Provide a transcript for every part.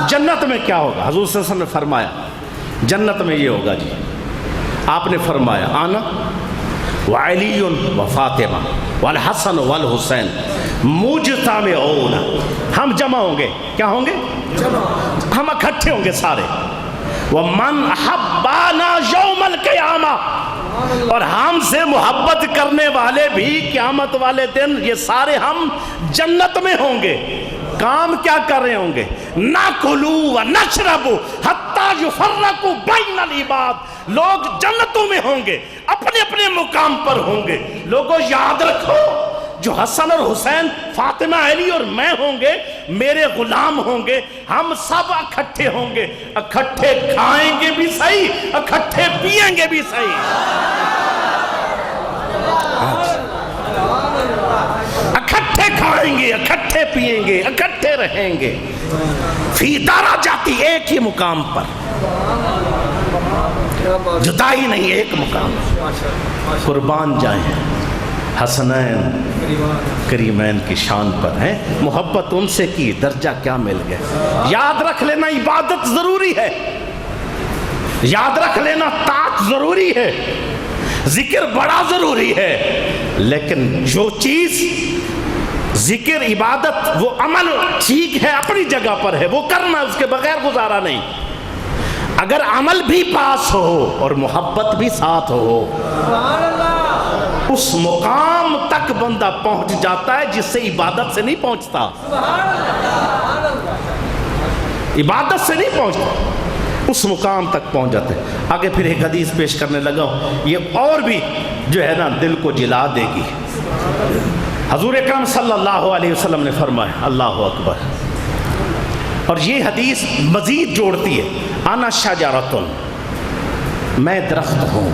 جنت میں کیا ہوگا؟ حضور صلی اللہ علیہ وسلم نے فرمایا جنت میں یہ ہوگا جی، آپ نے فرمایا آنا وعلی و فاطمہ والحسن والحسین مجتمعون، ہم جمع ہوں گے، کیا ہوں گے؟ ہم اکٹھے ہوں گے سارے، ومن احبانا یوم القیامہ، اور ہم سے محبت کرنے والے بھی قیامت والے دن یہ سارے ہم جنت میں ہوں گے۔ کام کیا کر رہے ہوں گے؟ ناکلوا ونشربوا حتی یفرقوا بین العباد، لوگ جنتوں میں ہوں گے، اپنے اپنے مقام پر ہوں گے۔ لوگوں یاد رکھو، جو حسن اور حسین، فاطمہ علی اور میں ہوں گے، میرے غلام ہوں گے، ہم سب اکٹھے ہوں گے، اکٹھے کھائیں گے بھی صحیح، اکٹھے پئیں گے بھی صحیح، اکٹھے کھائیں گے، اکٹھے پئیں گے، اکٹھے رہیں گے، فی درجاتی، ایک ہی مقام پر، جدائی نہیں، ایک مقام۔ قربان جائیں حسنین کریمین کی شان پر ہیں، محبت ان سے کی، درجہ کیا مل گیا۔ یاد رکھ لینا عبادت ضروری ہے، یاد رکھ لینا طاعت ضروری ہے، ذکر بڑا ضروری ہے، لیکن جو چیز ذکر عبادت وہ عمل ٹھیک ہے، اپنی جگہ پر ہے، وہ کرنا، اس کے بغیر گزارا نہیں۔ اگر عمل بھی پاس ہو اور محبت بھی ساتھ ہو، اس مقام تک بندہ پہنچ جاتا ہے جس سے عبادت سے نہیں پہنچتا، عبادت سے نہیں پہنچتا، اس مقام تک پہنچ جاتے ہیں۔ آگے پھر ایک حدیث پیش کرنے لگا ہوں، یہ اور بھی جو ہے نا دل کو جلا دے گی۔ حضور اکرم صلی اللہ علیہ وسلم نے فرمایا، اللہ اکبر، اور یہ حدیث مزید جوڑتی ہے، انا شجرۃ، میں درخت ہوں،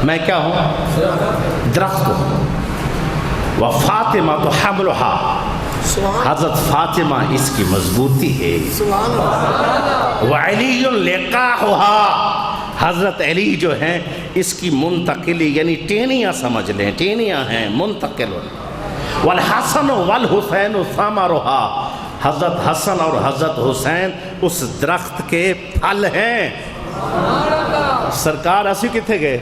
میں کیا ہوں؟ درخت ہوں، وفاطمہ تو حملہا، حضرت فاطمہ اس کی مضبوطی ہے، وعلی لقاحہا، حضرت علی جو ہیں اس کی منتقلی، یعنی ٹینیاں سمجھ لیں، ٹینیاں ہیں، منتقل، والحسن والحسین ثمرہا، حضرت حسن اور حضرت حسین اس درخت کے پھل ہیں۔ سرکار اسی کتنے گئے؟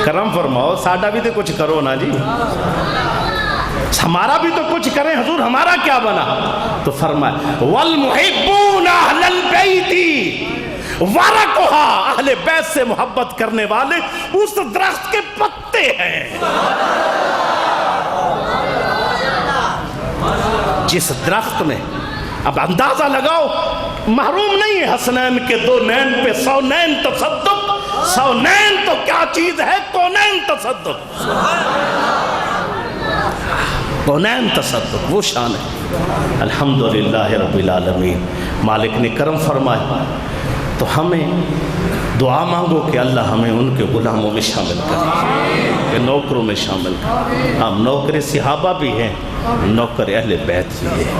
کرم فرماؤ، ساڈا بھی تو کچھ کرو نا جی، ہمارا بھی تو کچھ کریں حضور، ہمارا کیا بنا؟ تو فرمایا والمحبون اہل البیت ورقھا، اہل بیت سے محبت کرنے والے اس درخت کے پتے ہیں، جس درخت میں، اب اندازہ لگاؤ، محروم نہیں ہے حسنین کے دو نین پہ 100 نین تصدق، 100 نین تو کیا چیز ہے، کونین تصدق، کونین تصدق، وہ شان ہے۔ الحمدللہ رب العالمین، مالک نے کرم فرمایا، تو ہمیں دعا مانگو کہ اللہ ہمیں ان کے غلاموں میں شامل کرے، کہ نوکروں میں شامل کرے۔ ہم نوکر صحابہ بھی ہیں، نوکر اہل بیت بھی ہے،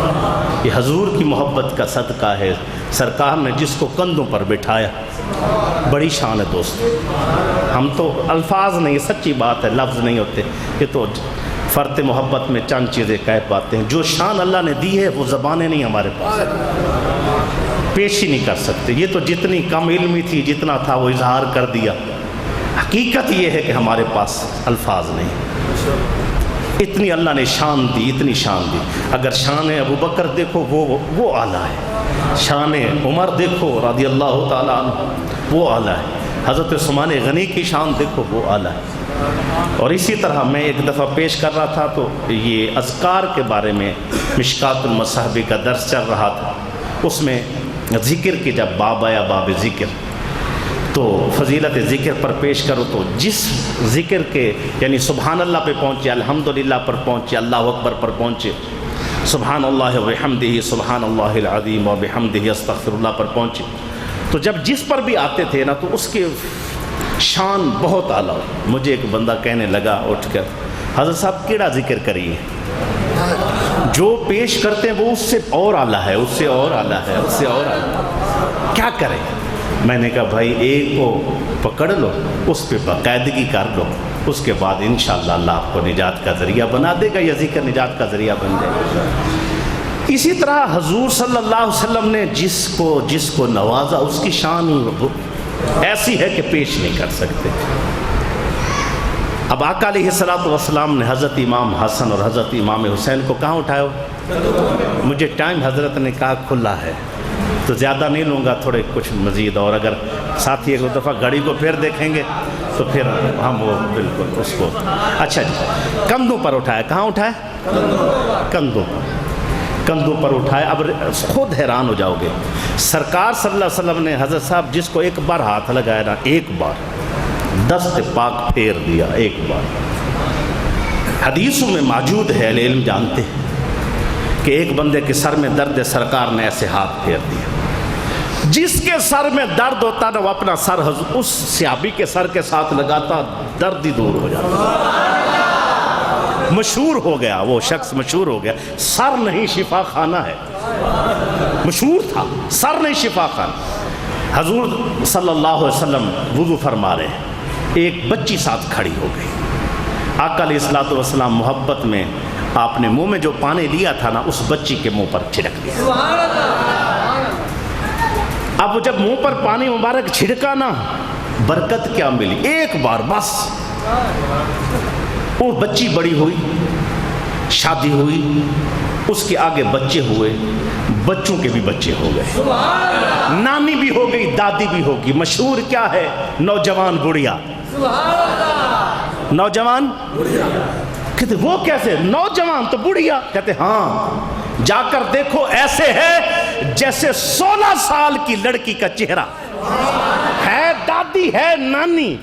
یہ حضور کی محبت کا صدقہ ہے۔ سرکار نے جس کو کندھوں پر بٹھایا، بڑی شان ہے دوست، ہم تو الفاظ نہیں، سچی بات ہے، لفظ نہیں ہوتے، یہ تو فرط محبت میں چند چیزیں کہہ پاتے ہیں۔ جو شان اللہ نے دی ہے وہ زبانیں نہیں ہمارے پاس، پیش ہی نہیں کر سکتے۔ یہ تو جتنی کم علمی تھی، جتنا تھا وہ اظہار کر دیا۔ حقیقت یہ ہے کہ ہمارے پاس الفاظ نہیں، اتنی اللہ نے شان دی، اتنی شان دی۔ اگر شان ابو بکر دیکھو وہ اعلیٰ ہے، شان عمر دیکھو رضی اللہ تعالیٰ عنہ وہ اعلیٰ ہے، حضرت عثمان غنی کی شان دیکھو وہ اعلیٰ ہے۔ اور اسی طرح میں ایک دفعہ پیش کر رہا تھا تو یہ اذکار کے بارے میں مشکات المصاحب کا درس چل رہا تھا، اس میں ذکر کی جب باب آیا، باب ذکر، تو فضیلت ذکر پر پیش کرو تو جس ذکر کے یعنی سبحان اللہ پہ پہنچے، الحمدللہ پر پہنچے، اللہ اکبر پر پہنچے، سبحان اللہ وبحمدہ، سبحان اللہ العظیم وبحمدہ، استغفر اللہ پر پہنچے، تو جب جس پر بھی آتے تھے نا تو اس کے شان بہت اعلیٰ۔ مجھے ایک بندہ کہنے لگا اٹھ کر، حضرت صاحب کیڑا ذکر کریے، جو پیش کرتے ہیں وہ اس سے اور اعلیٰ ہے، اس سے اور اعلیٰ ہے، اس سے اور اعلیٰ، کیا کریں؟ میں نے کہا بھائی ایک کو پکڑ لو، اس پہ باقاعدگی کر لو، اس کے بعد انشاءاللہ اللہ آپ کو نجات کا ذریعہ بنا دے گا، یا ذکر نجات کا ذریعہ بن جائے گا۔ اسی طرح حضور صلی اللہ علیہ وسلم نے جس کو نوازا اس کی شان ہی ایسی ہے کہ پیش نہیں کر سکتے۔ اب آقا علیہ السلام نے حضرت امام حسن اور حضرت امام حسین کو کہاں اٹھایا؟ مجھے ٹائم حضرت نے کہا کھلا ہے تو زیادہ نہیں لوں گا، تھوڑے کچھ مزید، اور اگر ساتھی ایک دفعہ گھڑی کو پھر دیکھیں گے تو پھر ہم وہ بالکل اس کو اچھا جی کندھوں پر اٹھایا۔ کہاں اٹھایا؟ کندھوں پر اٹھایا۔ اب خود حیران ہو جاؤ گے، سرکار صلی اللہ علیہ وسلم نے حضرت صاحب جس کو ایک بار ہاتھ لگایا نا، ایک بار دست پاک پھیر دیا، ایک بار۔ حدیثوں میں موجود ہے، اہل علم جانتے ہیں کہ ایک بندے کے سر میں درد ہے، سرکار نے ایسے ہاتھ پھیر دیا۔ جس کے سر میں درد ہوتا نا وہ اپنا سر اس صحابی کے سر کے ساتھ لگاتا، درد ہی دور ہو جاتا۔ مشہور ہو گیا، وہ شخص مشہور ہو گیا، سر نہیں شفا خانہ ہے، مشہور تھا، سر نہیں شفا خانہ۔ حضور صلی اللہ علیہ وسلم وضو فرما رہے ہیں، ایک بچی ساتھ کھڑی ہو گئی۔ آقا علیہ السلام محبت میں آپ نے منہ میں جو پانی لیا تھا نا، اس بچی کے منہ پر چھڑک دیا۔ اب جب منہ پر پانی مبارک چھڑکا نا، برکت کیا ملی؟ ایک بار بس۔ وہ بچی بڑی ہوئی، شادی ہوئی، اس کے آگے بچے ہوئے، بچوں کے بھی بچے ہو گئے، نانی بھی ہو گئی، دادی بھی ہوگی۔ مشہور کیا ہے؟ نوجوان بڑھیا، نوجوان کہتے وہ کیسے؟ نوجوان تو بڑھیا؟ کہتے ہاں، جا کر دیکھو، ایسے ہے جیسے 16 سال کی لڑکی کا چہرہ ہے، دادی ہے، نانی،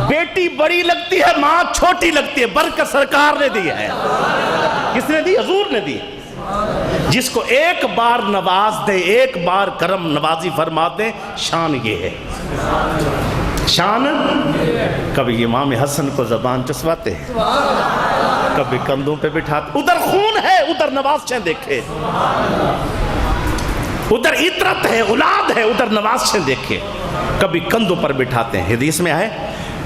بیٹی بڑی لگتی ہے، ماں چھوٹی لگتی ہے، برکت سرکار نے دی ہے۔ کس نے دی؟ حضور نے دی۔ جس کو ایک بار نواز دے، ایک بار کرم نوازی فرما دے، شان یہ ہے، شان۔ کبھی امام حسن کو زبان چسواتے ہیں، کبھی کندھوں پہ بٹھاتے، ادھر خون ہے، ادھر نوازشیں دیکھے، ادھر عطرت ہے، اولاد ہے، ادھر نوازشیں دیکھے، کبھی کندھوں پر بٹھاتے ہیں۔ حدیث میں ہے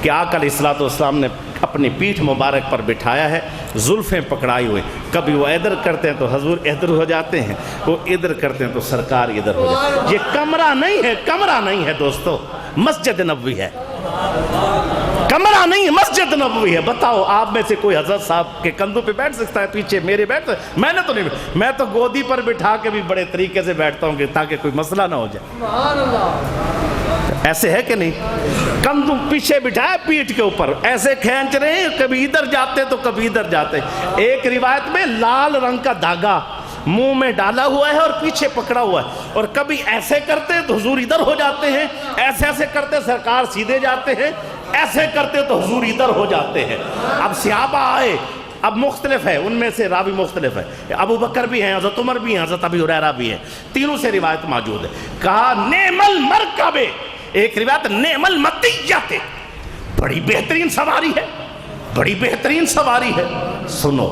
کہ آقا علیہ السلام نے اپنی پیٹھ مبارک پر بٹھایا ہے، زلفیں پکڑائی ہوئے، کبھی وہ ادھر کرتے ہیں تو حضور ادھر ہو جاتے ہیں، وہ ادھر کرتے ہیں تو سرکار ادھر ہو جاتے ہیں۔ یہ کمرہ نہیں ہے، کمرہ نہیں ہے دوستو، مسجد نبوی ہے، کمرہ نہیں ہے، مسجد نبوی ہے۔ بتاؤ آپ میں سے کوئی حضرت صاحب کے کندھوں پہ بیٹھ سکتا ہے؟ پیچھے میرے بیٹھ سکتا ہے؟ میں نے تو نہیں، میں تو گودی پر بٹھا کے بھی بڑے طریقے سے بیٹھتا ہوں تاکہ کوئی مسئلہ نہ ہو جائے۔ ایسے ہے کہ نہیں؟ کندھوں پیچھے بٹھایا، پیٹھ کے اوپر ایسے کھینچ رہے ہیں، کبھی ادھر جاتے تو کبھی ادھر جاتے۔ ایک روایت میں لال رنگ کا دھاگا منہ میں ڈالا ہوا ہے اور پیچھے پکڑا ہوا ہے، اور کبھی ایسے کرتے تو حضور ادھر ہو جاتے ہیں، ایسے کرتے سرکار سیدھے جاتے ہیں، ایسے کرتے تو حضور ادھر ہو جاتے ہیں۔ اب صحابہ آئے، اب مختلف ہے، ان میں سے راوی مختلف ہے، ابو بکر بھی ہیں، حضرت عمر بھی ہیں، حضرت ابی ہریرہ بھی ہیں، تینوں سے روایت موجود ہے۔ کہا نعم المرکب، ایک روایت نعم المطیۃ، بڑی بہترین سواری ہے، بڑی بہترین سواری ہے۔ سنو،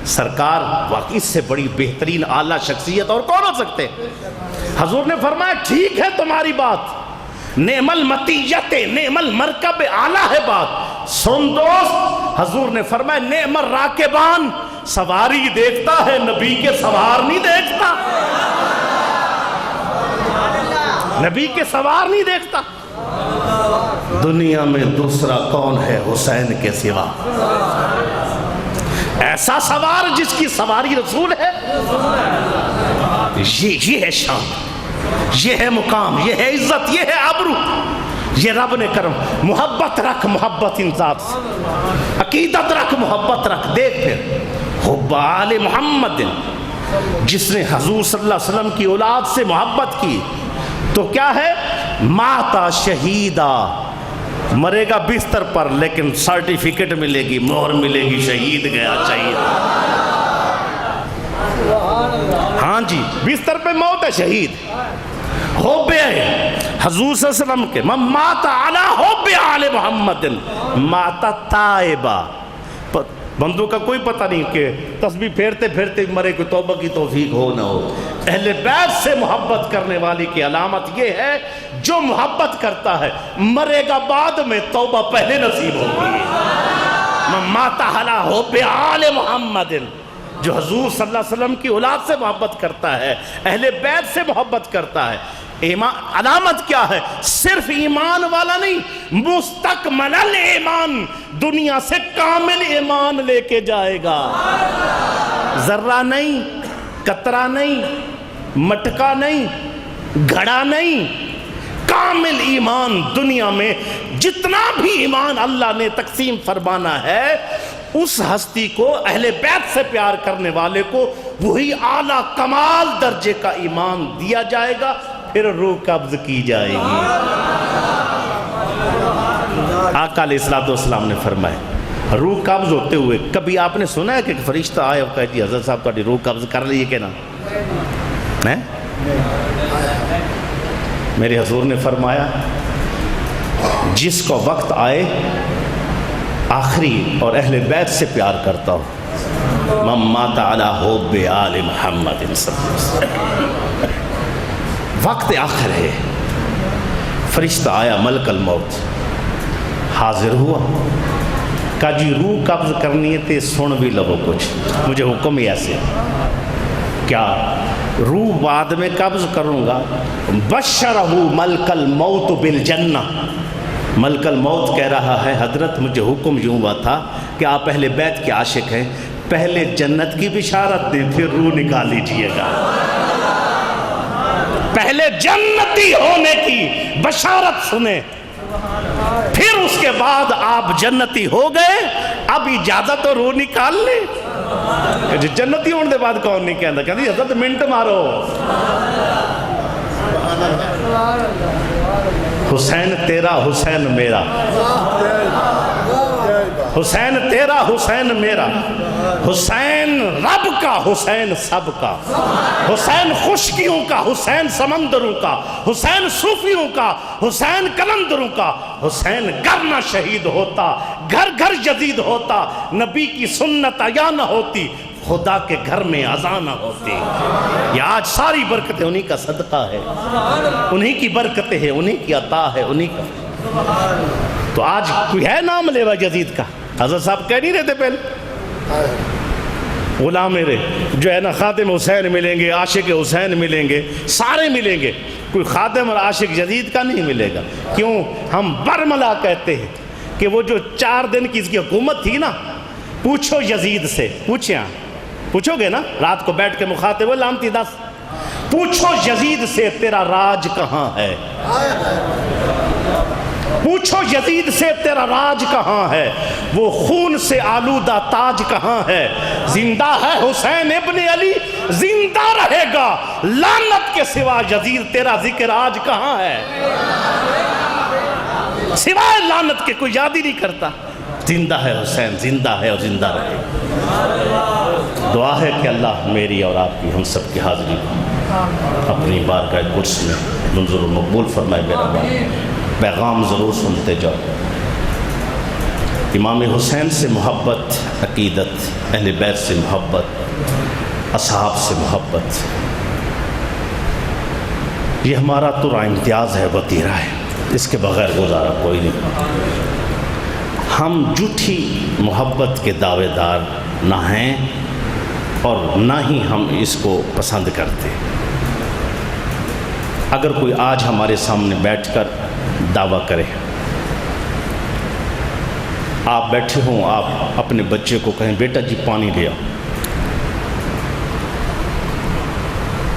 سرکار واقعی سے بڑی بہترین اعلیٰ شخصیت اور کون ہو سکتے؟ حضور نے فرمایا ٹھیک ہے تمہاری بات، نعم المطیۃ، نعم المرکب، اعلیٰ ہے بات۔ سن دوست، حضور نے فرمایا نعم الراکبان، سواری دیکھتا ہے، نبی کے سوار نہیں دیکھتا، نبی کے سوار نہیں دیکھتا۔ دنیا میں دوسرا کون ہے حسین کے سوا؟ ایسا سوار جس کی سواری رسول ہے، یہ ہے شان، یہ ہے مقام، یہ ہے عزت، یہ ہے ابرو، یہ رب نے کرم۔ محبت رکھ، محبت ان ذات سے، عقیدت رکھ، محبت رکھ۔ دیکھ پھر حب آل محمد، جس نے حضور صلی اللہ علیہ وسلم کی اولاد سے محبت کی تو کیا ہے؟ ماتا شہیدہ، مرے گا بستر پر لیکن سرٹیفکیٹ ملے گی، مہر ملے گی، شہید گیا، شہید۔ ہاں جی، بستر پہ موت ہے، شہید۔ حب حضور صلی اللہ علیہ وسلم کے مات علی حب آل محمد مات تائبہ۔ بندوں کا کوئی پتہ نہیں کہ تسبیح پھیرتے پھیرتے مرے، کوئی توبہ کی توفیق ہو نہ ہو۔ اہل بیت سے محبت کرنے والی کی علامت یہ ہے، جو محبت کرتا ہے مرے گا بعد میں، توبہ پہلے نصیب ہوگی۔ مات علی حب آل محمد، جو حضور صلی اللہ علیہ وسلم کی اولاد سے محبت کرتا ہے، اہل بیت سے محبت کرتا ہے، ایمان علامت کیا ہے؟ صرف ایمان والا نہیں، مستکمل ایمان، دنیا سے کامل ایمان لے کے جائے گا، ذرہ نہیں، قطرہ نہیں، مٹکا نہیں، گھڑا نہیں، کامل ایمان دنیا میں جتنا بھی ایمان اللہ نے تقسیم فرمانا ہے، اس ہستی کو، اہل بیت سے پیار کرنے والے کو وہی اعلیٰ کمال درجے کا ایمان دیا جائے گا، پھر روح قبض کی جائے گی۔ آقا علیہ السلام نے فرمایا روح قبض ہوتے ہوئے کبھی آپ نے سنا ہے کہ فرشتہ آئے اور کہا جی حضرت صاحب تہاڈی روح قبض کر لیے کہ نا؟ میرے حضور نے فرمایا جس کو وقت آئے آخری اور اہل بیت سے پیار کرتا ہو، من مات علی حب آل محمد صلی اللہ علیہ وسلم، وقت آخر ہے، فرشتہ آیا ملک الموت، حاضر ہوا، کہا جی روح قبض کرنی ہے تے سن بھی لو کچھ، مجھے حکم ہی ایسے، کیا روح بعد میں قبض کروں گا؟ بشرہ ملک الموت بالجنہ، ملک الموت کہہ رہا ہے حضرت مجھے حکم یوں ہوا تھا کہ آپ اہل بیت کے عاشق ہیں، پہلے جنت کی بشارت دیں پھر روح نکال لیجئے گا، پہلے جنتی ہونے کی بشارت سنیں، پھر اس کے بعد آپ جنتی ہو گئے، اب اجازت تو روح نکال لیں۔ جنتی ہونے دے بعد کون نہیں کہندا، کہندی حضرت منٹ مارو، حسین تیرا حسین میرا، حسین تیرا حسین میرا، حسین رب کا حسین سب کا، حسین خشکیوں کا حسین سمندروں کا، حسین صوفیوں کا حسین کلندروں کا، حسین گھر نہ شہید ہوتا، گھر گھر یزید ہوتا، نبی کی سنت عیا نہ ہوتی، خدا کے گھر میں اذان نہ ہوتی۔ یہ آج ساری برکتیں انہی کا صدقہ ہے، انہی کی برکتیں ہیں، انہی کی عطا ہے، انہی کا۔ تو آج کوئی ہے نام لیوا یزید کا؟ حضرت صاحب کہہ نہیں رہتے پہلے غلام میرے جو ہے نا خادم حسین ملیں گے، عاشق حسین ملیں گے، سارے ملیں گے، کوئی خادم اور عاشق یزید کا نہیں ملے گا۔ کیوں؟ ہم برملا کہتے ہیں کہ وہ جو 4 دن کی اس کی حکومت تھی نا، پوچھو یزید سے، پوچھو گے نا، رات کو بیٹھ کے مخاطب لامتی دس، پوچھو یزید سے تیرا راج کہاں ہے، پوچھو یزید سے تیرا راج کہاں ہے، وہ خون سے آلودہ تاج کہاں ہے، زندہ ہے حسین ابن علی، زندہ رہے گا، لعنت کے سوا یزید تیرا ذکر آج کہاں ہے، سوائے لعنت کے کوئی یاد ہی نہیں کرتا۔ زندہ ہے حسین، زندہ ہے اور زندہ رہے گا۔ دعا ہے کہ اللہ میری اور آپ کی، ہم سب کی حاضری اپنی بارگاہ قدس میں منظور و مقبول فرمائے۔ میرا پیغام ضرور سنتے جاؤ، امام حسین سے محبت، عقیدت، اہل بیت سے محبت، اصحاب سے محبت، یہ ہمارا ترا امتیاز ہے، وطیرہ ہے، اس کے بغیر گزارا کوئی نہیں۔ ہم جھوٹی محبت کے دعوے دار نہ ہیں اور نہ ہی ہم اس کو پسند کرتے۔ اگر کوئی آج ہمارے سامنے بیٹھ کر دعویٰ کرے، آپ بیٹھے ہوں، آپ اپنے بچے کو کہیں بیٹا جی پانی لے آؤ،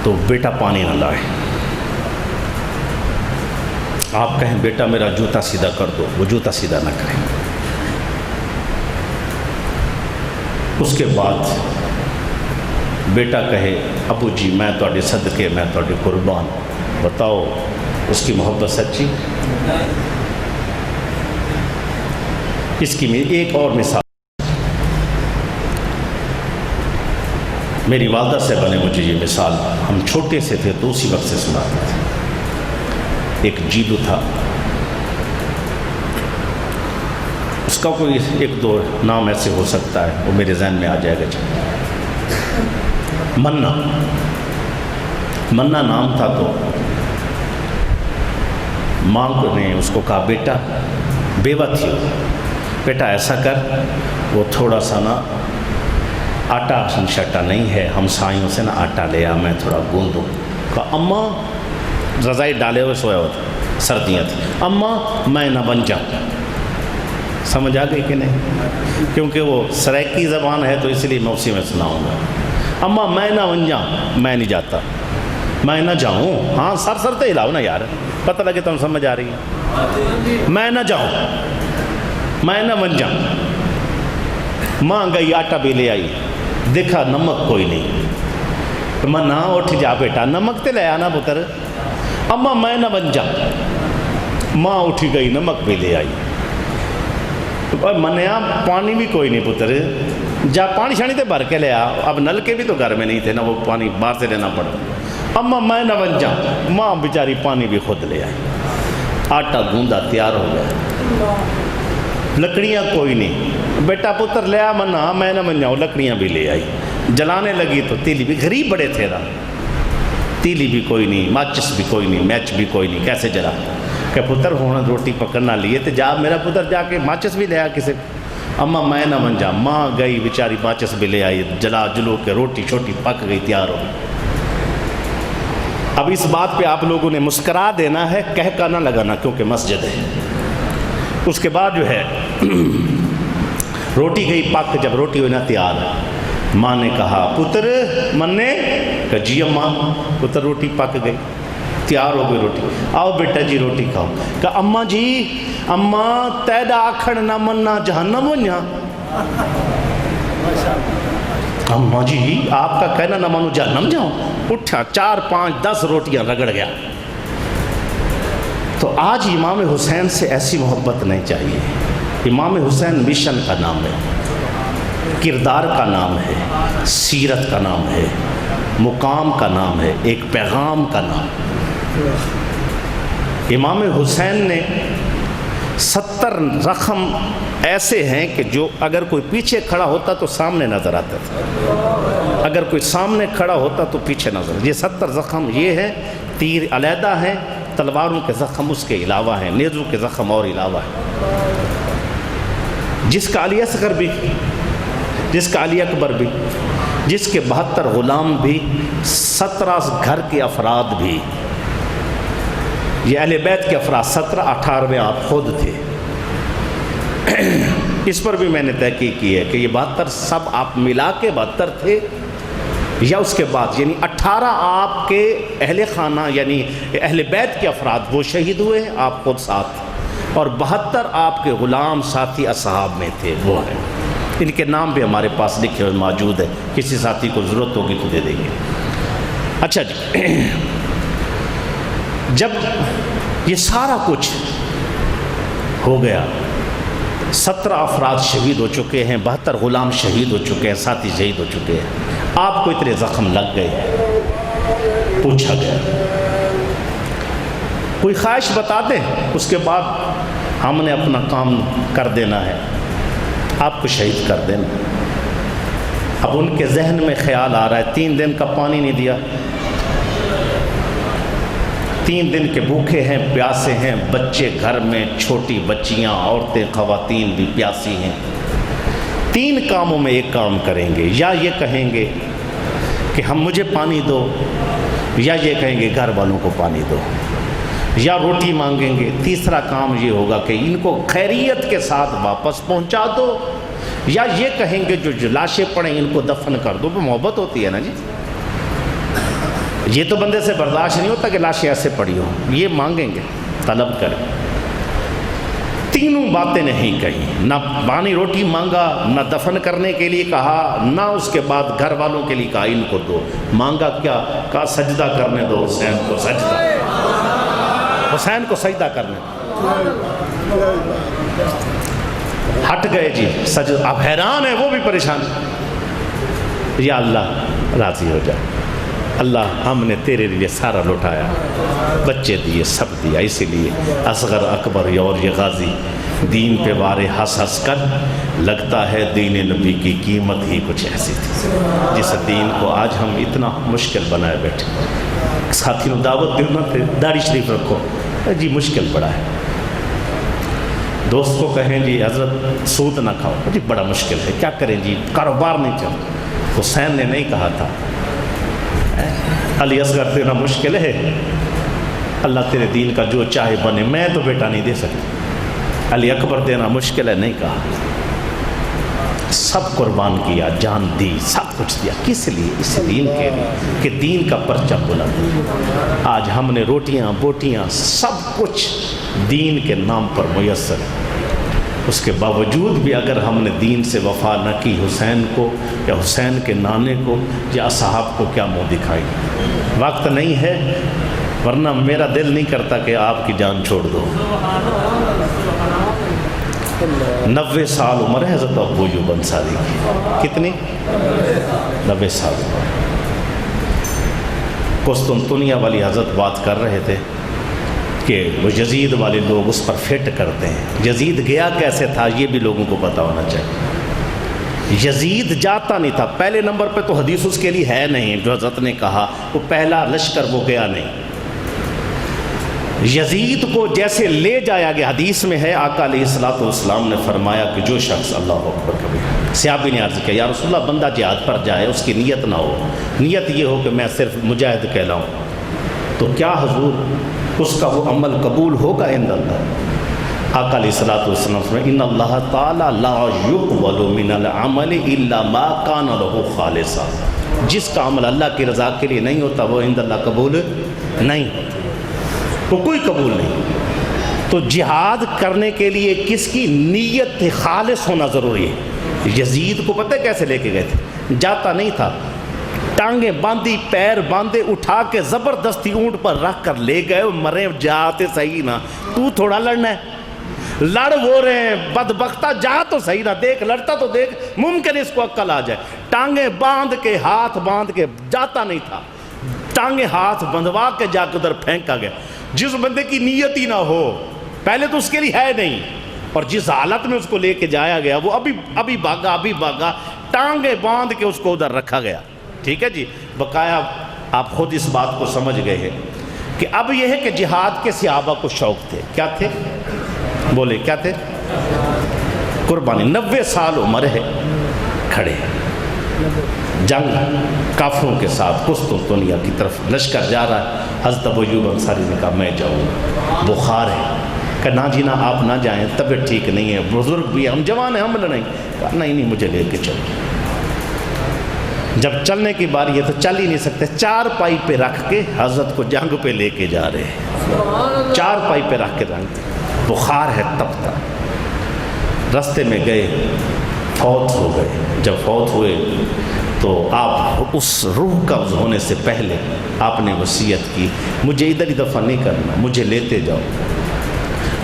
تو بیٹا پانی نہ لائے، آپ کہیں بیٹا میرا جوتا سیدھا کر دو، وہ جوتا سیدھا نہ کرے، اس کے بعد بیٹا کہے ابو جی میں تواڈے صدقے، میں تواڈے قربان، بتاؤ اس کی محبت سچی؟ اس کی ایک اور مثال، میری والدہ صاحبہ نے مجھے یہ مثال، ہم چھوٹے سے تھے تو اسی وقت سے سناتے تھے۔ ایک جیدو تھا، اس کا کوئی 1-2 نام ایسے ہو سکتا ہے، وہ میرے ذہن میں آ جائے گا۔ منا نام تھا، تو ماں نے اس کو کہا بیٹا، بیوہ تھی، بیٹا ایسا کر، وہ تھوڑا سا نا آٹا شٹا نہیں ہے، ہمسایوں سے نا آٹا لیا، میں تھوڑا گوندوں۔ کہا اماں، رضائی ڈالے ہوئے سویا ہوا تھا، سردیاں تھیں، اماں میں نہ بن جاؤں۔ سمجھ آ گئی کہ نہیں؟ کیونکہ وہ سریکی زبان ہے تو اس لیے میں اسی میں سناؤں گا۔ اماں میں نہ بن جاؤں، میں نہیں جاتا، میں نہ جاؤں۔ ہاں سر تو ہلاؤ نا یار، پتہ لگے تم سمجھ آ رہی ہے۔ میں نہ جاؤں، میں نہ بن جاؤں۔ ماں گئی، آٹا بھی لے آئی، دیکھا نمک کوئی نہیں۔ ماں نہ اٹھ جا بیٹا، نمک تے لے آنا پتر۔ اماں میں نہ بن جاؤں۔ ماں اٹھ گئی، نمک بھی لے آئی۔ منیا پانی بھی کوئی نہیں پتر، جا پانی شانی تے بھر کے لے آ۔ اب نل کے بھی تو گھر میں نہیں تھے نا، وہ پانی باہر سے لینا پڑا۔ اماں میں نہ بن جاؤں۔ ماں بیچاری پانی بھی خود لے آئی، آٹا گوندا تیار ہو گیا۔ لکڑیاں کوئی نہیں، بیٹا پتر لے آ، منا میں نہ بن جاؤں۔ لکڑیاں بھی لے آئی، جلانے لگی تو تیلی بھی، غریب بڑے تھے نا، تیلی بھی کوئی نہیں، ماچس بھی کوئی نہیں، میچ بھی کوئی نہیں، کیسے جلا؟ کہ پتر ہونا روٹی پکڑنا لیے تو جا میرا پتر جا کے ماچس بھی لے آ کسی۔ اماں میں نہ بن جا۔ ماں گئی بیچاری، ماچس بھی لے آئی، جلا جلو کے روٹی چھوٹی پک گئی، تیار ہو گئی۔ اب اس بات پہ آپ لوگوں نے مسکرا دینا ہے، کہہ کا نہ لگانا، کیونکہ مسجد ہے۔ اس کے بعد جو ہے روٹی گئی پک، جب روٹی ہوئی نا تیار، ماں نے کہا پتر مننے؟ کہ جی اماں۔ پتر روٹی پک گئی، تیار ہو گئی روٹی، آؤ بیٹا جی روٹی کھاؤ۔ کہ اماں جی، اماں تیدا آکھن نہ مننا جہنم ونجا۔ اماں جی آپ کا کہنا نہ مانو جہنم جاؤں۔ اٹھا 4 5 10 روٹیاں رگڑ گیا۔ تو آج امام حسین سے ایسی محبت نہیں چاہیے۔ امام حسین مشن کا نام ہے، کردار کا نام ہے، سیرت کا نام ہے، مقام کا نام ہے، ایک پیغام کا نام ہے۔ امام حسین نے 70 زخم ایسے ہیں کہ جو اگر کوئی پیچھے کھڑا ہوتا تو سامنے نظر آتا تھا، اگر کوئی سامنے کھڑا ہوتا تو پیچھے نظر۔ یہ 70 زخم یہ ہیں، تیر علیحدہ ہیں، تلواروں کے زخم اس کے علاوہ ہیں، نیزوں کے زخم اور علاوہ ہیں۔ جس کا علی اصغر بھی، جس کا علی اکبر بھی، جس کے 72 غلام بھی، 17 گھر کے افراد بھی، یہ اہل بیت کے افراد 17 18 آپ خود تھے۔ اس پر بھی میں نے تحقیق کی ہے کہ یہ 72 سب آپ ملا کے 72 تھے، یا اس کے بعد یعنی 18 آپ کے اہل خانہ یعنی اہل بیت کے افراد وہ شہید ہوئے، آپ خود ساتھ، اور 72 آپ کے غلام ساتھی اصحاب میں تھے، وہ ہیں۔ ان کے نام بھی ہمارے پاس لکھے ہوئے موجود ہے، کسی ساتھی کو ضرورت ہوگی تو دے دیں گے۔ اچھا جی، جب یہ سارا کچھ ہو گیا، 17 افراد شہید ہو چکے ہیں، 72 غلام شہید ہو چکے ہیں، ساتھی شہید ہو چکے ہیں، آپ کو اتنے زخم لگ گئے، پوچھا گیا کوئی خواہش بتا دیں، اس کے بعد ہم نے اپنا کام کر دینا ہے، آپ کو شہید کر دینا۔ اب ان کے ذہن میں خیال آ رہا ہے 3 دن کا پانی نہیں دیا، 3 دن کے بھوکے ہیں، پیاسے ہیں، بچے گھر میں، چھوٹی بچیاں، عورتیں، خواتین بھی پیاسی ہیں۔ 3 کاموں میں ایک کام کریں گے، یا یہ کہیں گے کہ ہم مجھے پانی دو، یا یہ کہیں گے گھر والوں کو پانی دو، یا روٹی مانگیں گے۔ تیسرا کام یہ ہوگا کہ ان کو خیریت کے ساتھ واپس پہنچا دو، یا یہ کہیں گے جو لاشیں پڑیں ان کو دفن کر دو۔ محبت ہوتی ہے نا جی، یہ تو بندے سے برداشت نہیں ہوتا کہ لاشیں ایسے پڑی ہوں، یہ مانگیں گے، طلب کریں۔ تینوں باتیں نہیں کہیں، نہ پانی روٹی مانگا، نہ دفن کرنے کے لیے کہا، نہ اس کے بعد گھر والوں کے لیے کہا ان کو دو۔ مانگا کیا؟ کہا سجدہ کرنے دو حسین کو، سجدہ، حسین کو سجدہ کرنے دو۔ ہٹ گئے جی سجدہ۔ اب حیران ہے، وہ بھی پریشان، یا اللہ راضی ہو جا، اللہ ہم نے تیرے لیے سارا لوٹایا، بچے دیے، سب دیا، اسی لیے اصغر اکبر اور یہ غازی دین پہ وارے ہنس ہنس کر لگتا ہے دین نبی کی قیمت ہی کچھ ایسی تھی، جس دین کو آج ہم اتنا مشکل بنائے بیٹھے۔ ساتھی نے دعوت دینا پھر داڑھی شریف رکھو، جی مشکل بڑا ہے۔ دوست کو کہیں جی حضرت سود نہ کھاؤ، جی بڑا مشکل ہے، کیا کریں جی کاروبار نہیں چلتا۔ حسین نے نہیں کہا تھا علی اصغر تیرا مشکل ہے، اللہ تیرے دین کا جو چاہے بنے، میں تو بیٹا نہیں دے سکتا، علی اکبر دینا مشکل ہے، نہیں کہا، سب قربان کیا، جان دی، سب کچھ دیا، کس لیے؟ اس دین کے لیے کہ دین کا پرچم بلند۔ آج ہم نے روٹیاں بوٹیاں سب کچھ دین کے نام پر میسر ہے، اس کے باوجود بھی اگر ہم نے دین سے وفا نہ کی، حسین کو یا حسین کے نانے کو یا اصحاب کو کیا منہ دکھائیں؟ وقت نہیں ہے، ورنہ میرا دل نہیں کرتا کہ آپ کی جان چھوڑ دو۔ 90 سال عمر ہے حضرت ابو ایوب انصاری کی، کتنی؟ 90 سال۔ قسطنطنیہ والی حضرت بات کر رہے تھے کہ وہ یزید والے لوگ اس پر فٹ کرتے ہیں، یزید گیا کیسے تھا یہ بھی لوگوں کو پتہ ہونا چاہیے۔ یزید جاتا نہیں تھا، پہلے نمبر پہ تو حدیث اس کے لیے ہے نہیں جو حضرت نے کہا، وہ پہلا لشکر وہ گیا نہیں۔ یزید کو جیسے لے جایا گیا، حدیث میں ہے آقا علیہ السلام نے فرمایا کہ جو شخص، اللہ اکبر کبھی، صحابی نے عرض کیا یا رسول اللہ بندہ جہاد پر جائے، اس کی نیت نہ ہو، نیت یہ ہو کہ میں صرف مجاہد کہلاؤں، تو کیا حضور اس کا وہ عمل قبول ہوگا عند اللہ؟ آقا علیہ السلام نے ان اللہ تعالی لا یقبل من العمل الا ما کان له خالصا، جس کا عمل اللہ کی رضا کے لیے نہیں ہوتا وہ عند اللہ قبول نہیں ہوتا، وہ کوئی قبول نہیں۔ تو جہاد کرنے کے لیے کس کی نیت خالص ہونا ضروری ہے۔ یزید کو پتہ کیسے لے کے گئے تھے؟ جاتا نہیں تھا، ٹانگیں باندھی، پیر باندھے، اٹھا کے زبردستی اونٹ پر رکھ کر لے گئے، مرے جاتے صحیح نہ، تو تھوڑا لڑنا ہے، لڑ وہ رہے ہیں، بدبختہ جا تو صحیح نہ، دیکھ لڑتا تو دیکھ، ممکن اس کو عقل آ جائے۔ ٹانگیں باندھ کے، ہاتھ باندھ کے، جاتا نہیں تھا، ٹانگیں ہاتھ بندھوا کے جا کے ادھر پھینکا گیا۔ جس بندے کی نیت ہی نہ ہو، پہلے تو اس کے لیے ہے نہیں، اور جس حالت میں اس کو لے کے جایا گیا وہ ابھی بھاگا، ٹانگیں باندھ کے اس کو ادھر رکھا گیا، ٹھیک ہے جی۔ بقایا آپ خود اس بات کو سمجھ گئے ہیں کہ اب یہ ہے کہ جہاد کے صحابہ کو شوق تھے، کیا تھے؟ بولے کیا تھے؟ قربانی۔ 90 سال عمر ہے، کھڑے جنگ کافروں کے ساتھ، قسطنطنیہ کی طرف لشکر جا رہا ہے۔ حضرت ابو ایوب انصاری نے کہا میں جاؤں، بخار ہے، کہ نہ جی نہ آپ نہ جائیں، طبیعت ٹھیک نہیں ہے، بزرگ بھی، ہم جوان ہیں، ہم لڑیں۔ کہا نہیں مجھے لے کے چلو۔ جب چلنے کی باری ہے تو چل ہی نہیں سکتے، 4 پائی پہ رکھ کے حضرت کو جنگ پہ لے کے جا رہے ہیں، 4 پائی پہ رکھ کے جنگ، بخار ہے تپتا۔ رستے میں گئے، فوت ہو گئے۔ جب فوت ہوئے تو آپ اس روح قبض ہونے سے پہلے آپ نے وصیت کی مجھے ادھر ہی دفن نہیں کرنا، مجھے لیتے جاؤ،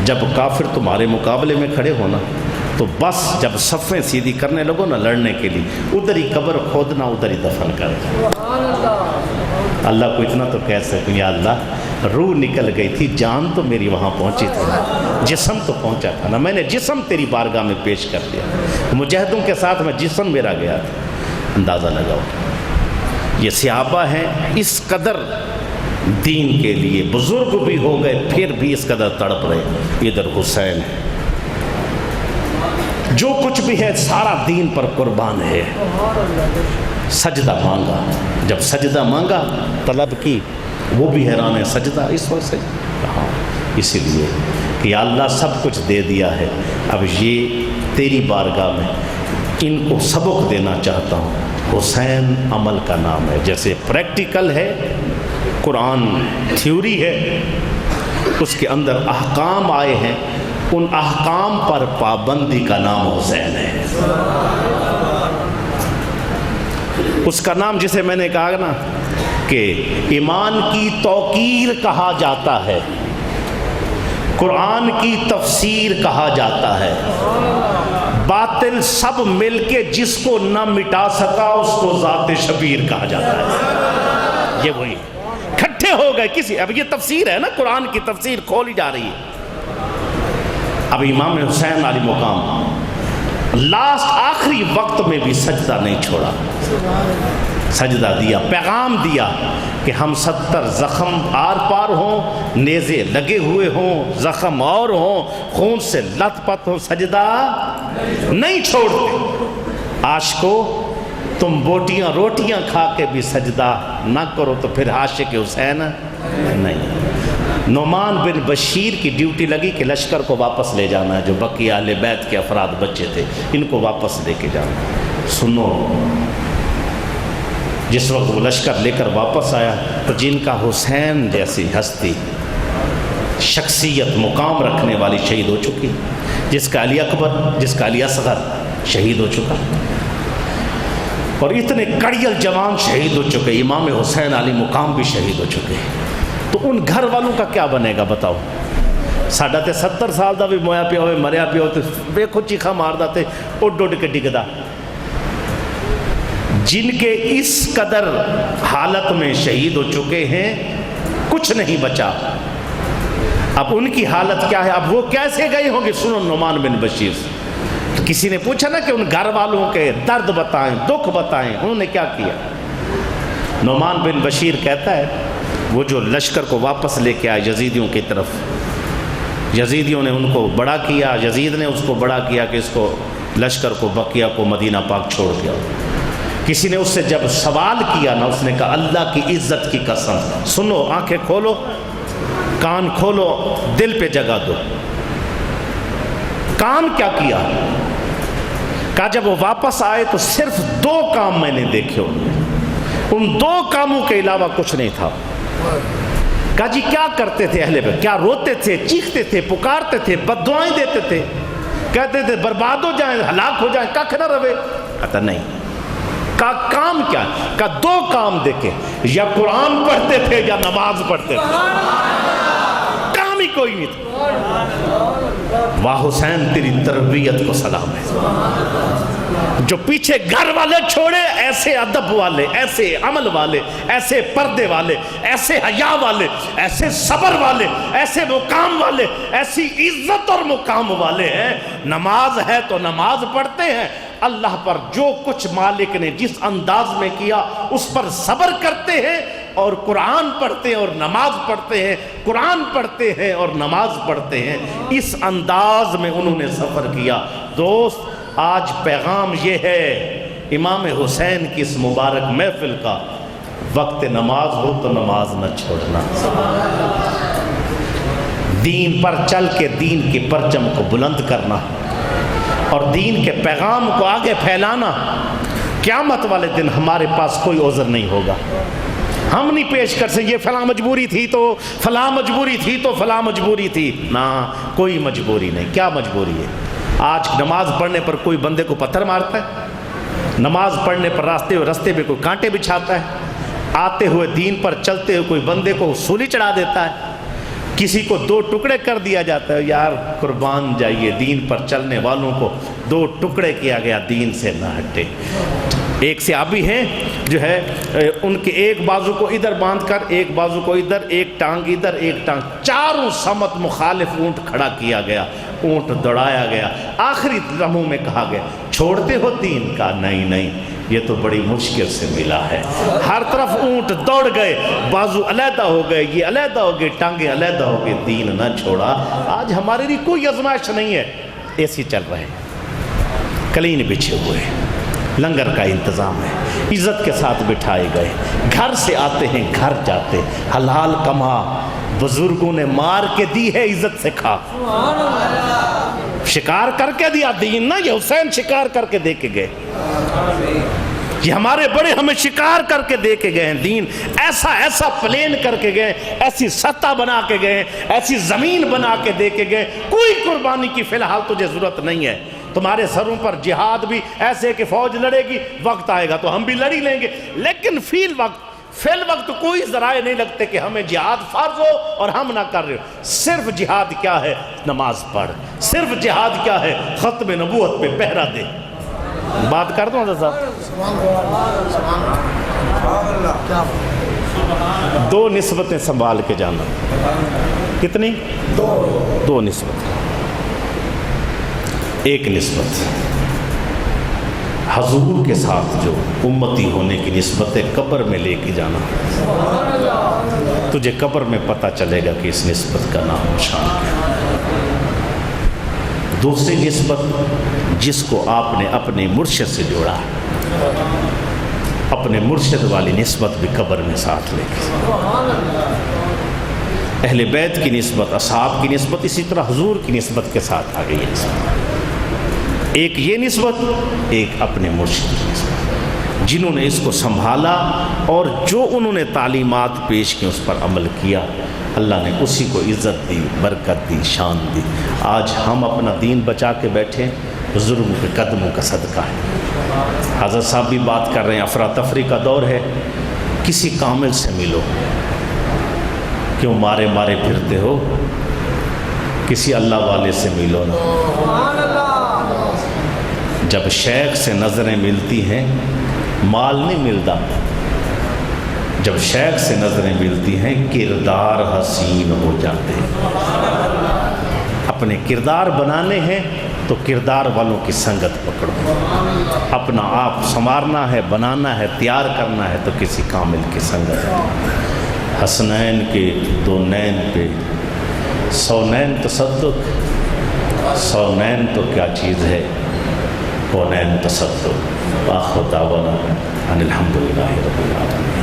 جب کافر تمہارے مقابلے میں کھڑے ہونا تو بس جب صفیں سیدھی کرنے لگو نا لڑنے کے لیے، ادھر ہی قبر کھودنا، ادھر ہی دفن کر دو۔ اللہ کو اتنا تو کہہ سکیں یا اللہ روح نکل گئی تھی، جان تو میری وہاں پہنچی تھی نا، جسم تو پہنچا تھا نا، میں نے جسم تیری بارگاہ میں پیش کر دیا، مجاہدوں کے ساتھ میں جسم میرا گیا تھا۔ اندازہ لگاؤ، یہ صحابہ ہیں اس قدر دین کے لیے، بزرگ بھی ہو گئے پھر بھی اس قدر تڑپ رہے۔ ادھر حسین ہے، جو کچھ بھی ہے سارا دین پر قربان ہے۔ سجدہ مانگا، جب سجدہ مانگا طلب کی، وہ بھی حیران ہے، سجدہ اس وقت سے؟ ہاں، اسی لیے کہ یا اللہ سب کچھ دے دیا ہے، اب یہ تیری بارگاہ میں ان کو سبق دینا چاہتا ہوں۔ حسین عمل کا نام ہے، جیسے پریکٹیکل ہے، قرآن تھیوری ہے، اس کے اندر احکام آئے ہیں، ان احکام پر پابندی کا نام حسین ہے۔ اس کا نام جسے میں نے کہا نا کہ ایمان کی توقیر کہا جاتا ہے، قرآن کی تفسیر کہا جاتا ہے، باطل سب مل کے جس کو نہ مٹا سکا اس کو ذات شبیر کہا جاتا ہے۔ یہ وہی کھٹے ہو گئے کسی، اب یہ تفسیر ہے نا، قرآن کی تفسیر کھولی جا رہی ہے۔ اب امام حسین علی مقام لاسٹ آخری وقت میں بھی سجدہ نہیں چھوڑا، سجدہ دیا، پیغام دیا کہ ہم 70 زخم آر پار ہوں، نیزے لگے ہوئے ہوں، زخم اور ہوں، خون سے لت پت ہو، سجدہ نہیں چھوڑتے۔ عاشقو تم بوٹیاں روٹیاں کھا کے بھی سجدہ نہ کرو تو پھر عاشق حسین نہیں۔ نعمان بن بشیر کی ڈیوٹی لگی کہ لشکر کو واپس لے جانا ہے، جو بقیہ اہل بیت کے افراد بچے تھے ان کو واپس لے کے جانا۔ سنو، جس وقت وہ لشکر لے کر واپس آیا تو جن کا حسین جیسی ہستی، شخصیت، مقام رکھنے والی شہید ہو چکی، جس کا علی اکبر، جس کا علی اصغر شہید ہو چکا، اور اتنے کڑیل جوان شہید ہو چکے، امام حسین علی مقام بھی شہید ہو چکے، تو ان گھر والوں کا کیا بنے گا بتاؤ؟ ساڈا تے 70 سال دا بھی مویا پیا ہوئے، مریا پیا ہوئے، دیکھو چیخا ماردا تے اڈ اڈ کے ڈگدا۔ جن کے اس قدر حالت میں شہید ہو چکے ہیں، کچھ نہیں بچا، اب ان کی حالت کیا ہے؟ اب وہ کیسے گئے ہوں گے؟ سنو نعمان بن بشیر سے تو کسی نے پوچھا نا کہ ان گھر والوں کے درد بتائیں، دکھ بتائیں، انہوں نے کیا کیا؟ نعمان بن بشیر کہتا ہے وہ جو لشکر کو واپس لے کے آئے یزیدیوں کی طرف، یزیدیوں نے ان کو بڑا کیا، یزید نے اس کو بڑا کیا کہ اس کو لشکر کو، بقیہ کو مدینہ پاک چھوڑ دیا۔ کسی نے اس سے جب سوال کیا نا، اس نے کہا اللہ کی عزت کی قسم، سنو، آنکھیں کھولو، کان کھولو، دل پہ جگہ دو۔ کام کیا کیا؟ کہا جب وہ واپس آئے تو صرف 2 کام میں نے دیکھے، ان 2 کاموں کے علاوہ کچھ نہیں تھا۔ کہا جی کیا کرتے تھے اہل بیت؟ کیا روتے تھے، چیختے تھے، پکارتے تھے، بد دعائیں دیتے تھے، کہتے تھے برباد ہو جائیں، ہلاک ہو جائیں، ککھ نہ رہے؟ کہتا نہیں۔ کہا کام کیا؟ کہا 2 کام دیکھے، یا قرآن پڑھتے تھے یا نماز پڑھتے تھے، کام ہی کوئی نہیں تھا۔ واہ حسین تیری تربیت کو سلام ہے، جو پیچھے گھر والے چھوڑے، ایسے ادب والے، ایسے عمل والے، ایسے پردے والے، ایسے حیا والے، ایسے صبر والے، ایسے مقام والے، ایسی عزت اور مقام والے ہیں۔ نماز ہے تو نماز پڑھتے ہیں، اللہ پر جو کچھ مالک نے جس انداز میں کیا اس پر صبر کرتے ہیں، اور قرآن پڑھتے ہیں اور نماز پڑھتے ہیں، قرآن پڑھتے ہیں اور نماز پڑھتے ہیں۔ اس انداز میں انہوں نے سفر کیا۔ دوست، آج پیغام یہ ہے امام حسین کی اس مبارک محفل کا، وقت نماز ہو تو نماز نہ چھوڑنا، دین پر چل کے دین کی پرچم کو بلند کرنا اور دین کے پیغام کو آگے پھیلانا۔ قیامت والے دن ہمارے پاس کوئی عذر نہیں ہوگا، ہم نہیں پیش کر سکتے یہ فلاں مجبوری تھی تو فلاں مجبوری تھی تو فلاں مجبوری تھی، نہ کوئی مجبوری نہیں۔ کیا مجبوری ہے؟ آج نماز پڑھنے پر کوئی بندے کو پتھر مارتا ہے، نماز پڑھنے پر راستے پہ کوئی کانٹے بچھاتا ہے، آتے ہوئے دین پر چلتے ہوئے کوئی بندے کو سولی چڑھا دیتا ہے، کسی کو 2 ٹکڑے کر دیا جاتا ہے۔ یار قربان جائیے، دین پر چلنے والوں کو 2 ٹکڑے کیا گیا، دین سے نہ ہٹے۔ ایک صحابی ہیں جو ہے ان کے ایک بازو کو ادھر باندھ کر، ایک بازو کو ادھر، ایک ٹانگ ادھر، ایک ٹانگ، چاروں سمت مخالف اونٹ کھڑا کیا گیا، اونٹ دوڑایا گیا، آخری لمحوں میں کہا گیا چھوڑتے ہو دین کا؟ نہیں نہیں، یہ تو بڑی مشکل سے ملا ہے۔ ہر طرف اونٹ دوڑ گئے، بازو علیحدہ ہو گئے، یہ علیحدہ ہو گئے، ٹانگیں علیحدہ ہو گئے، دین نہ چھوڑا۔ آج ہمارے لیے کوئی آزمائش نہیں ہے، ایسی چل رہے ہیں، قلین بچھے ہوئے، لنگر کا انتظام ہے، عزت کے ساتھ بٹھائے گئے، گھر سے آتے ہیں گھر جاتے، حلال کما، بزرگوں نے مار کے دی ہے، عزت سے کھا، شکار کر کے دیا دین، نہ یہ حسین شکار کر کے دے کے گئے، یہ ہمارے بڑے ہمیں شکار کر کے دے کے گئے ہیں دین، ایسا ایسا پلین کر کے گئے، ایسی سطح بنا کے گئے، ایسی زمین بنا کے دے کے گئے، کوئی قربانی کی فی الحال تجھے ضرورت نہیں ہے۔ تمہارے سروں پر جہاد بھی ایسے کہ فوج لڑے گی، وقت آئے گا تو ہم بھی لڑی لیں گے، لیکن فی الوقت کوئی ذرائع نہیں لگتے کہ ہمیں جہاد فرض ہو اور ہم نہ کر رہے ہو۔ صرف جہاد کیا ہے؟ نماز پڑھ۔ صرف جہاد کیا ہے؟ ختم نبوت پہ پہرا دے۔ بات کر دوں حضرت صاحب، 2 نسبتیں سنبھال کے جانا۔ کتنی؟ 2 نسبتیں۔ ایک نسبت حضور کے ساتھ جو امتی ہونے کی نسبت ہے، قبر میں لے کے جانا، تجھے قبر میں پتہ چلے گا کہ اس نسبت کا نام و شان کیا۔ دوسری نسبت جس کو آپ نے اپنے مرشد سے جوڑا، اپنے مرشد والی نسبت بھی قبر میں ساتھ لے کے، اہل بیت کی نسبت، اصحاب کی نسبت، اسی طرح حضور کی نسبت کے ساتھ آ گئی ہے۔ ایک یہ نسبت، ایک اپنے مرشد کی نسبت، جنہوں نے اس کو سنبھالا اور جو انہوں نے تعلیمات پیش کی اس پر عمل کیا، اللہ نے اسی کو عزت دی، برکت دی، شان دی۔ آج ہم اپنا دین بچا کے بیٹھے، بزرگوں کے قدموں کا صدقہ ہے۔ حضرت صاحب بھی بات کر رہے ہیں، افراتفری کا دور ہے، کسی کامل سے ملو، کیوں مارے مارے پھرتے ہو، کسی اللہ والے سے ملو نا۔ جب شیخ سے نظریں ملتی ہیں مال نہیں ملتا، جب شیخ سے نظریں ملتی ہیں کردار حسین ہو جاتے ہیں۔ اپنے کردار بنانے ہیں تو کردار والوں کی سنگت پکڑو، اپنا آپ سنوارنا ہے، بنانا ہے، تیار کرنا ہے تو کسی کامل کی سنگت۔ حسنین کے دو نین پہ 100 نین تصدق، 100 نین تو کیا چیز ہے، کونین تصدق۔ آخر دعوانا ان الحمدللہ رب العالمین۔